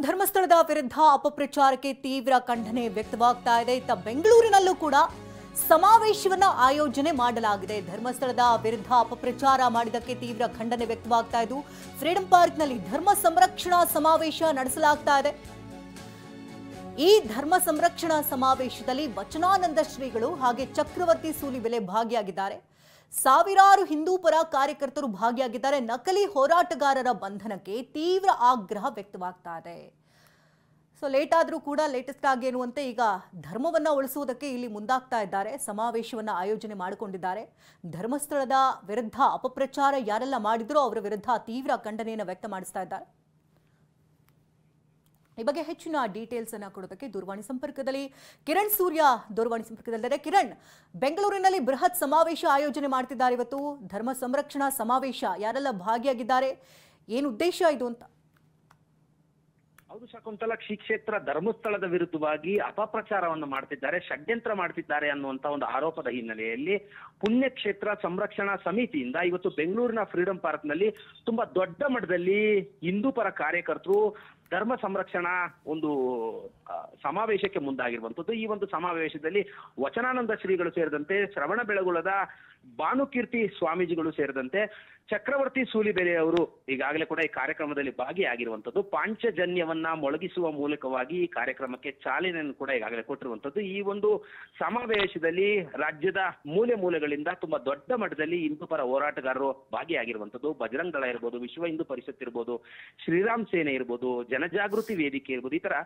ಧರ್ಮಸ್ಥಳದ ವಿರುದ್ಧ ಅಪಪ್ರಚಾರಕ್ಕೆ ತೀವ್ರ ಖಂಡನೆ ವ್ಯಕ್ತವಾಗ್ತಾ ಇದೆ. ಇತ್ತ ಬೆಂಗಳೂರಿನಲ್ಲೂ ಕೂಡ ಸಮಾವೇಶವನ್ನ ಆಯೋಜನೆ ಮಾಡಲಾಗಿದೆ. ಧರ್ಮಸ್ಥಳದ ವಿರುದ್ಧ ಅಪಪ್ರಚಾರ ಮಾಡಿದಕ್ಕೆ ತೀವ್ರ ಖಂಡನೆ ವ್ಯಕ್ತವಾಗ್ತಾ ಇದ್ದು ಫ್ರೀಡಂ ಪಾರ್ಕ್ನಲ್ಲಿ ಧರ್ಮ ಸಂರಕ್ಷಣಾ ಸಮಾವೇಶ ನಡೆಸಲಾಗ್ತಾ ಇದೆ. ಈ ಧರ್ಮ ಸಂರಕ್ಷಣಾ ಸಮಾವೇಶದಲ್ಲಿ ವಚನಾನಂದ ಶ್ರೀಗಳು ಹಾಗೆ ಚಕ್ರವರ್ತಿ ಸೂಲಿಬೆಲೆ ಭಾಗಿಯಾಗಿದ್ದಾರೆ. ಸಾವಿರಾರು ಹಿಂದೂ ಪರ ಕಾರ್ಯಕರ್ತರು ಭಾಗಿಯಾಗಿದ್ದಾರೆ. ನಕಲಿ ಹೋರಾಟಗಾರರ ಬಂಧನಕ್ಕೆ ತೀವ್ರ ಆಗ್ರಹ ವ್ಯಕ್ತವಾಗ್ತಾ ಇದೆ. ಸೊ ಲೇಟ್ ಆದರೂ ಕೂಡ ಲೇಟೆಸ್ಟ್ ಆಗಿ ಎನ್ನುವಂತೆ ಈಗ ಧರ್ಮವನ್ನ ಉಳಿಸುವುದಕ್ಕೆ ಇಲ್ಲಿ ಮುಂದಾಗ್ತಾ ಇದ್ದಾರೆ. ಸಮಾವೇಶವನ್ನ ಆಯೋಜನೆ ಮಾಡಿಕೊಂಡಿದ್ದಾರೆ. ಧರ್ಮಸ್ಥಳದ ವಿರುದ್ಧ ಅಪಪ್ರಚಾರ ಯಾರೆಲ್ಲ ಮಾಡಿದ್ರೋ ಅವರ ವಿರುದ್ಧ ತೀವ್ರ ಖಂಡನೆಯನ್ನು ವ್ಯಕ್ತಪಡಿಸ್ತಾ ಇದ್ದಾರೆ. ಈ ಬಗ್ಗೆ ಹೆಚ್ಚಿನ ಡೀಟೇಲ್ಸ್ ಅನ್ನ ಕೊಡೋದಕ್ಕೆ ದೂರವಾಣಿ ಸಂಪರ್ಕದಲ್ಲಿ ಕಿರಣ್ ಸೂರ್ಯ ದೂರವಾಣಿ ಸಂಪರ್ಕದಲ್ಲಿದ್ದಾರೆ. ಕಿರಣ್, ಬೆಂಗಳೂರಿನಲ್ಲಿ ಬೃಹತ್ ಸಮಾವೇಶ ಆಯೋಜನೆ ಮಾಡ್ತಿದ್ದಾರೆ. ಇವತ್ತು ಧರ್ಮ ಸಂರಕ್ಷಣಾ ಸಮಾವೇಶ, ಯಾರೆಲ್ಲ ಭಾಗಿಯಾಗಿದ್ದಾರೆ, ಏನು ಉದ್ದೇಶ ಇದು ಅಂತ? ಹೌದು ಶಕುಂತಲ, ಶ್ರೀ ಕ್ಷೇತ್ರ ಧರ್ಮಸ್ಥಳದ ವಿರುದ್ಧವಾಗಿ ಅಪಪ್ರಚಾರವನ್ನು ಮಾಡ್ತಿದ್ದಾರೆ, ಷಡ್ಯಂತ್ರ ಮಾಡ್ತಿದ್ದಾರೆ ಅನ್ನುವಂತ ಒಂದು ಆರೋಪದ ಹಿನ್ನೆಲೆಯಲ್ಲಿ ಪುಣ್ಯಕ್ಷೇತ್ರ ಸಂರಕ್ಷಣಾ ಸಮಿತಿಯಿಂದ ಇವತ್ತು ಬೆಂಗಳೂರಿನ ಫ್ರೀಡಂ ಪಾರ್ಕ್ ನಲ್ಲಿ ತುಂಬಾ ದೊಡ್ಡ ಮಟ್ಟದಲ್ಲಿ ಹಿಂದೂ ಪರ ಕಾರ್ಯಕರ್ತರು ಧರ್ಮ ಸಂರಕ್ಷಣಾ ಒಂದು ಸಮಾವೇಶಕ್ಕೆ ಮುಂದಾಗಿರುವಂತದ್ದು. ಈ ಒಂದು ಸಮಾವೇಶದಲ್ಲಿ ವಚನಾನಂದ ಶ್ರೀಗಳು ಸೇರಿದಂತೆ ಶ್ರವಣ ಬೆಳಗೊಳದ ಭಾನುಕೀರ್ತಿ ಸ್ವಾಮೀಜಿಗಳು ಸೇರಿದಂತೆ ಚಕ್ರವರ್ತಿ ಸೂಲಿಬೆಲೆ ಅವರು ಈಗಾಗಲೇ ಕೂಡ ಈ ಕಾರ್ಯಕ್ರಮದಲ್ಲಿ ಭಾಗಿಯಾಗಿರುವಂತದ್ದು. ಪಾಂಚಜನ್ಯವನ್ನ ಮೊಳಗಿಸುವ ಮೂಲಕವಾಗಿ ಈ ಕಾರ್ಯಕ್ರಮಕ್ಕೆ ಚಾಲನೆಯನ್ನು ಕೂಡ ಈಗಾಗಲೇ ಕೊಟ್ಟಿರುವಂತದ್ದು. ಈ ಒಂದು ಸಮಾವೇಶದಲ್ಲಿ ರಾಜ್ಯದ ಮೂಲೆ ಮೂಲೆಗಳಿಂದ ತುಂಬಾ ದೊಡ್ಡ ಮಟ್ಟದಲ್ಲಿ ಹಿಂದೂ ಪರ ಹೋರಾಟಗಾರರು ಭಾಗಿಯಾಗಿರುವಂತದ್ದು. ಬಜರಂಗ ದಳ ಇರ್ಬೋದು, ವಿಶ್ವ ಹಿಂದೂ ಪರಿಷತ್ ಇರ್ಬೋದು, ಶ್ರೀರಾಮ್ ಸೇನೆ ಇರ್ಬೋದು, ಜನಜಾಗೃತಿ ವೇದಿಕೆ ಇರ್ಬೋದು, ಈ ತರ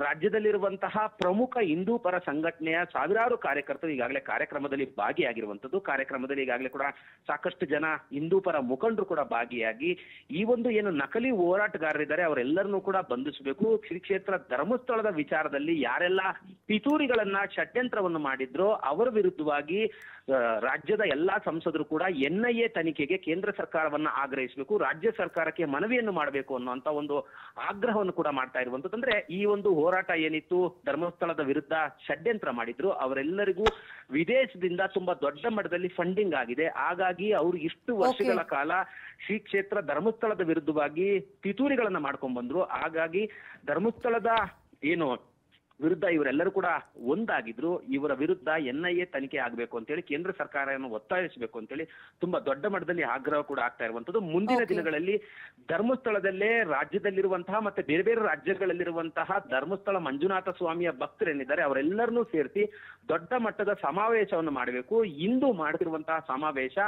ರಾಜ್ಯದಲ್ಲಿರುವಂತಹ ಪ್ರಮುಖ ಹಿಂದೂ ಪರ ಸಂಘಟನೆಯ ಸಾವಿರಾರು ಕಾರ್ಯಕರ್ತರು ಈಗಾಗಲೇ ಕಾರ್ಯಕ್ರಮದಲ್ಲಿ ಭಾಗಿಯಾಗಿರುವಂತದ್ದು. ಕಾರ್ಯಕ್ರಮದಲ್ಲಿ ಈಗಾಗಲೇ ಕೂಡ ಸಾಕಷ್ಟು ಜನ ಹಿಂದೂ ಪರ ಮುಖಂಡರು ಕೂಡ ಭಾಗಿಯಾಗಿ ಈ ಒಂದು ಏನು ನಕಲಿ ಹೋರಾಟಗಾರರಿದ್ದಾರೆ ಅವರೆಲ್ಲರನ್ನೂ ಕೂಡ ಬಂಧಿಸಬೇಕು, ಶ್ರೀ ಕ್ಷೇತ್ರ ಧರ್ಮಸ್ಥಳದ ವಿಚಾರದಲ್ಲಿ ಯಾರೆಲ್ಲ ಪಿತೂರಿಗಳನ್ನ ಷಡ್ಯಂತ್ರವನ್ನು ಮಾಡಿದ್ರೋ ಅವರ ವಿರುದ್ಧವಾಗಿ ರಾಜ್ಯದ ಎಲ್ಲಾ ಸಂಸದರು ಕೂಡ NIA ತನಿಖೆಗೆ ಕೇಂದ್ರ ಸರ್ಕಾರವನ್ನ ಆಗ್ರಹಿಸಬೇಕು, ರಾಜ್ಯ ಸರ್ಕಾರಕ್ಕೆ ಮನವಿಯನ್ನು ಮಾಡಬೇಕು ಅನ್ನುವಂತ ಒಂದು ಆಗ್ರಹವನ್ನು ಕೂಡ ಮಾಡ್ತಾ ಇರುವಂತದ್ದು. ಅಂದ್ರೆ ಈ ಒಂದು ಹೋರಾಟ ಏನಿತ್ತು ಧರ್ಮಸ್ಥಳದ ವಿರುದ್ಧ ಷಡ್ಯಂತ್ರ ಮಾಡಿದ್ರು ಅವರೆಲ್ಲರಿಗೂ ವಿದೇಶದಿಂದ ತುಂಬಾ ದೊಡ್ಡ ಮಟ್ಟದಲ್ಲಿ ಫಂಡಿಂಗ್ ಆಗಿದೆ. ಹಾಗಾಗಿ ಅವರು ಇಷ್ಟು ವರ್ಷಗಳ ಕಾಲ ಶ್ರೀ ಕ್ಷೇತ್ರ ಧರ್ಮಸ್ಥಳದ ವಿರುದ್ಧವಾಗಿ ಪಿತೂರಿಗಳನ್ನ ಮಾಡ್ಕೊಂಡ್ ಬಂದ್ರು. ಹಾಗಾಗಿ ಧರ್ಮಸ್ಥಳದ ಏನು ವಿರುದ್ಧ ಇವರೆಲ್ಲರೂ ಕೂಡ ಒಂದಾಗಿದ್ರು. ಇವರ ವಿರುದ್ಧ NIA ತನಿಖೆ ಆಗಬೇಕು ಅಂತೇಳಿ ಕೇಂದ್ರ ಸರ್ಕಾರವನ್ನು ಒತ್ತಾಯಿಸಬೇಕು ಅಂತೇಳಿ ತುಂಬಾ ದೊಡ್ಡ ಮಟ್ಟದಲ್ಲಿ ಆಗ್ರಹ ಕೂಡ ಆಗ್ತಾ ಇರುವಂತದ್ದು. ಮುಂದಿನ ದಿನಗಳಲ್ಲಿ ಧರ್ಮಸ್ಥಳದಲ್ಲೇ ರಾಜ್ಯದಲ್ಲಿರುವಂತಹ ಮತ್ತೆ ಬೇರೆ ಬೇರೆ ರಾಜ್ಯಗಳಲ್ಲಿರುವಂತಹ ಧರ್ಮಸ್ಥಳ ಮಂಜುನಾಥ ಸ್ವಾಮಿಯ ಭಕ್ತರೇನಿದ್ದಾರೆ ಅವರೆಲ್ಲರನ್ನೂ ಸೇರಿಸಿ ದೊಡ್ಡ ಮಟ್ಟದ ಸಮಾವೇಶವನ್ನು ಮಾಡಬೇಕು. ಇಂದು ಮಾಡುತ್ತಿರುವಂತಹ ಸಮಾವೇಶ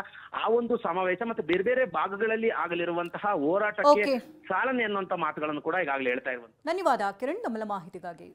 ಆ ಒಂದು ಸಮಾವೇಶ ಮತ್ತೆ ಬೇರೆ ಬೇರೆ ಭಾಗಗಳಲ್ಲಿ ಆಗಲಿರುವಂತಹ ಹೋರಾಟಕ್ಕೆ ಚಾಲನೆ ಅನ್ನುವಂತ ಮಾತುಗಳನ್ನು ಕೂಡ ಈಗಾಗಲೇ ಹೇಳ್ತಾ ಇರುವಂತ. ಧನ್ಯವಾದ ಕಿರಣ್, ನಮ್ಮೆಲ್ಲ ಮಾಹಿತಿಗಾಗಿ.